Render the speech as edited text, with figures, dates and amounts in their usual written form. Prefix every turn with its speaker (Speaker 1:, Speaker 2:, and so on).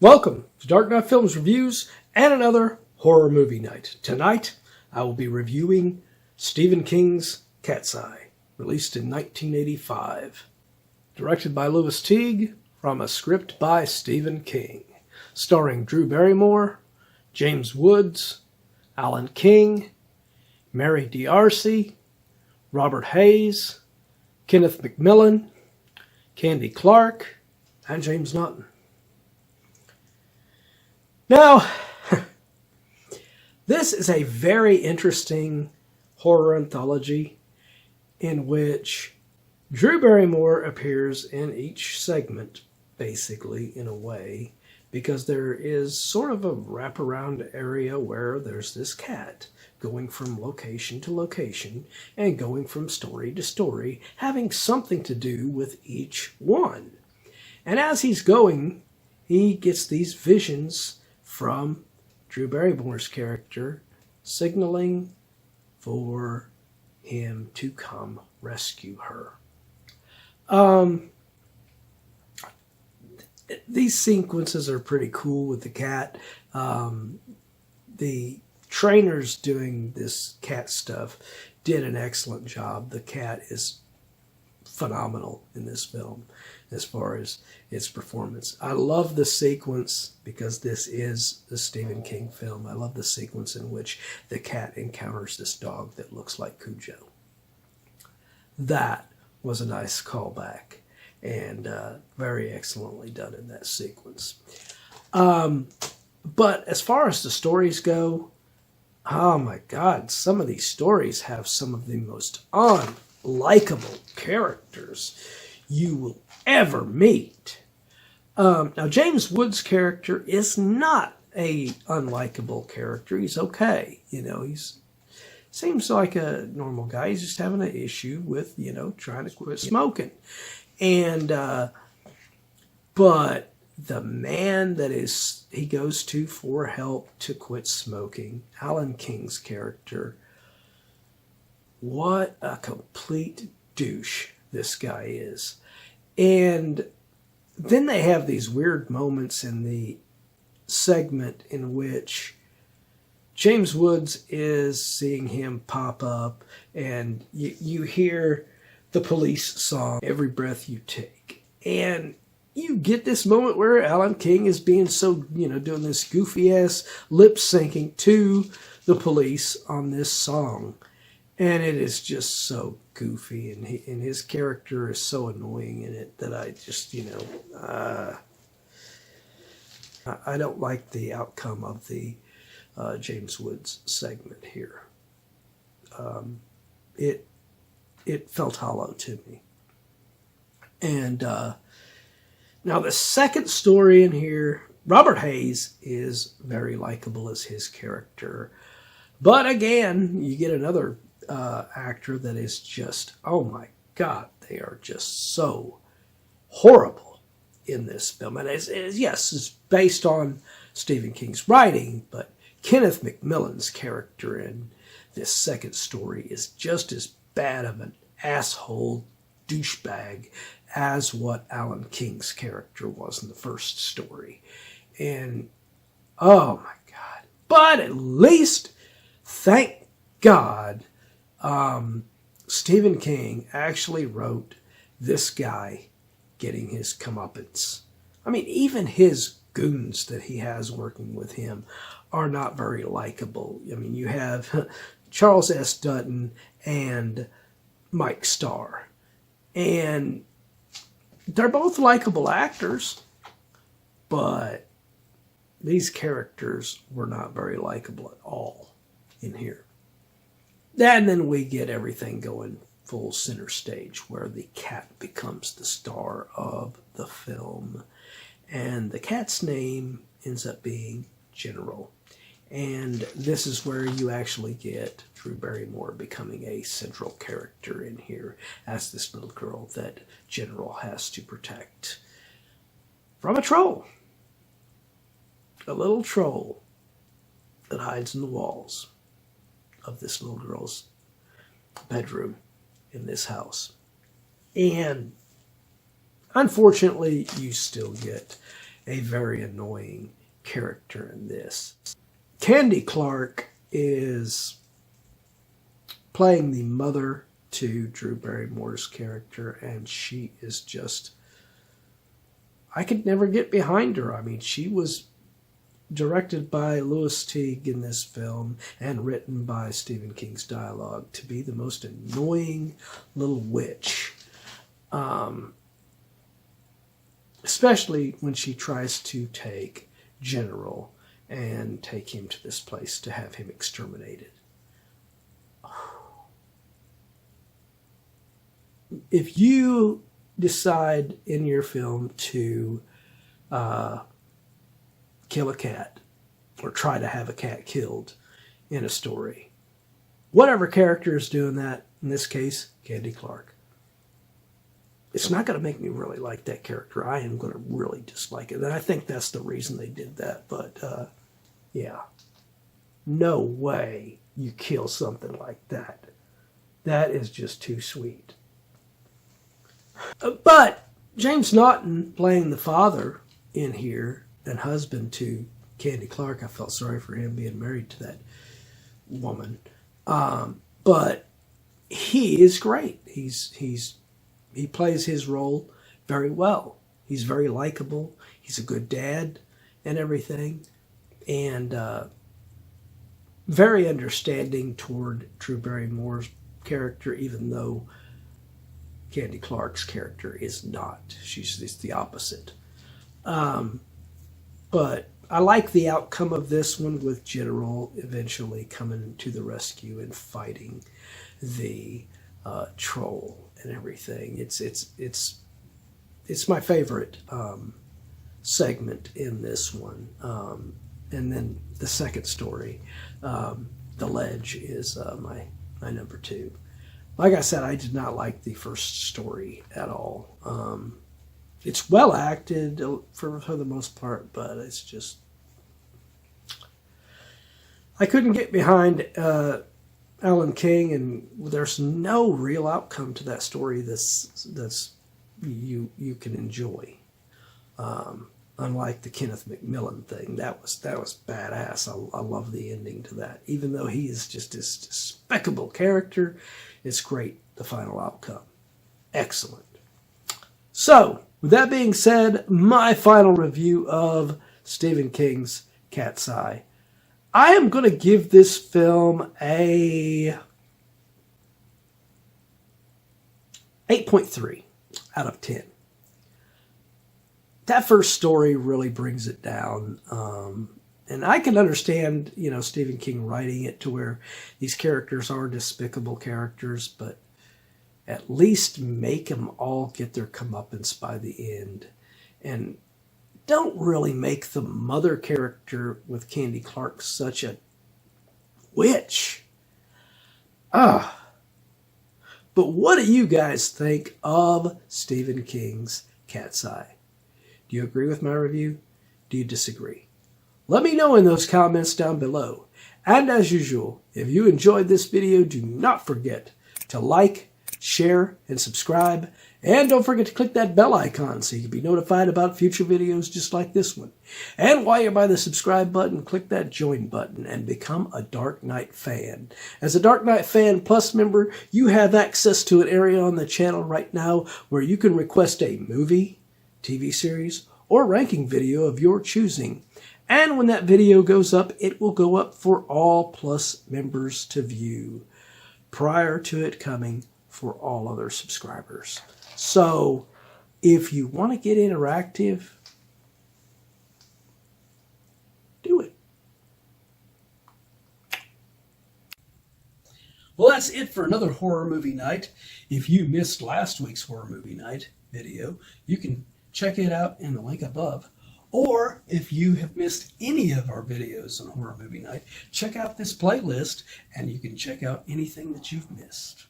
Speaker 1: Welcome to Dark Knight Films Reviews and another horror movie night. Tonight, I will be reviewing Stephen King's Cat's Eye, released in 1985. Directed by Lewis Teague, from a script by Stephen King. Starring Drew Barrymore, James Woods, Alan King, Mary D'Arcy, Robert Hayes, Kenneth McMillan, Candy Clark, and James Naughton. Now, this is a very interesting horror anthology in which Drew Barrymore appears in each segment, basically, in a way, because there is sort of a wraparound area where there's this cat going from location to location and going from story to story, having something to do with each one. And as he's going, he gets these visions from Drew Barrymore's character, signaling for him to come rescue her. These sequences are pretty cool with the cat. The trainers doing this cat stuff did an excellent job. The cat is phenomenal in this film as far as its performance. I love the sequence, because this is the Stephen King film. I love the sequence in which the cat encounters this dog that looks like Cujo. That was a nice callback and very excellently done in that sequence. But as far as the stories go, oh my God, some of these stories have some of the most unlikable characters you will ever meet. Now, James Woods' character is not a unlikable character. He's okay. He's seems like a normal guy. He's just having an issue with, trying to quit smoking. And, but the man that he goes to for help to quit smoking, Alan King's character, what a complete douche this guy is. And then they have these weird moments in the segment in which James Woods is seeing him pop up, and you hear the Police song, Every Breath You Take. And you get this moment where Alan King is being so, doing this goofy-ass lip-syncing to the Police on this song. And it is just so goofy, and his character is so annoying in it that I just, I don't like the outcome of the James Woods segment here. It felt hollow to me. And now the second story in here, Robert Hayes is very likable as his character. But again, you get another actor that is just, oh my God, they are just so horrible in this film. And it's based on Stephen King's writing, but Kenneth McMillan's character in this second story is just as bad of an asshole douchebag as what Alan King's character was in the first story. And, oh my God. But at least, thank God, Stephen King actually wrote this guy getting his comeuppance. I mean, even his goons that he has working with him are not very likable. I mean, you have Charles S. Dutton and Mike Starr. And they're both likable actors, but these characters were not very likable at all in here. And then we get everything going full center stage, where the cat becomes the star of the film. And the cat's name ends up being General. And this is where you actually get Drew Barrymore becoming a central character in here as this little girl that General has to protect from a troll. A little troll that hides in the walls of this little girl's bedroom in this house. And unfortunately, you still get a very annoying character in this. Candy Clark is playing the mother to Drew Barrymore's character, and she is just, I could never get behind her. I mean, she was directed by Lewis Teague in this film and written by Stephen King's dialogue to be the most annoying little witch. Especially when she tries to take General and take him to this place to have him exterminated. If you decide in your film to kill a cat or try to have a cat killed in a story, whatever character is doing that, in this case, Candy Clark, it's not going to make me really like that character. I am going to really dislike it. And I think that's the reason they did that. But, yeah. No way you kill something like that. That is just too sweet. But James Naughton playing the father in here and husband to Candy Clark, I felt sorry for him being married to that woman. But he is great. He plays his role very well. He's very likable. He's a good dad and everything. And very understanding toward Drew Barrymore's character, even though Candy Clark's character is not. She's just the opposite. But I like the outcome of this one with General eventually coming to the rescue and fighting the troll and everything. It's my favorite segment in this one. And then the second story, The Ledge, is my number 2. Like I said, I did not like the first story at all. It's well acted for the most part, but it's just, I couldn't get behind Alan King, and there's no real outcome to that story that's you can enjoy. Unlike the Kenneth McMillan thing, that was badass. I love the ending to that. Even though he is just this despicable character, it's great, the final outcome. Excellent. So, with that being said, my final review of Stephen King's Cat's Eye. I am going to give this film a 8.3 out of 10. That first story really brings it down. And I can understand, Stephen King writing it to where these characters are despicable characters, but at least make them all get their comeuppance by the end. And don't really make the mother character with Candy Clark such a witch. But what do you guys think of Stephen King's Cat's Eye? Do you agree with my review? Do you disagree? Let me know in those comments down below. And as usual, if you enjoyed this video, do not forget to like, share, and subscribe. And don't forget to click that bell icon so you can be notified about future videos just like this one. And while you're by the subscribe button, click that join button and become a Dark Knight fan. As a Dark Knight Fan Plus member, you have access to an area on the channel right now where you can request a movie, TV series, or ranking video of your choosing. And when that video goes up, it will go up for all Plus members to view prior to it coming for all other subscribers. So, if you want to get interactive, do it. Well, that's it for another horror movie night. If you missed last week's horror movie night video, you can check it out in the link above. Or if you have missed any of our videos on horror movie night, check out this playlist and you can check out anything that you've missed.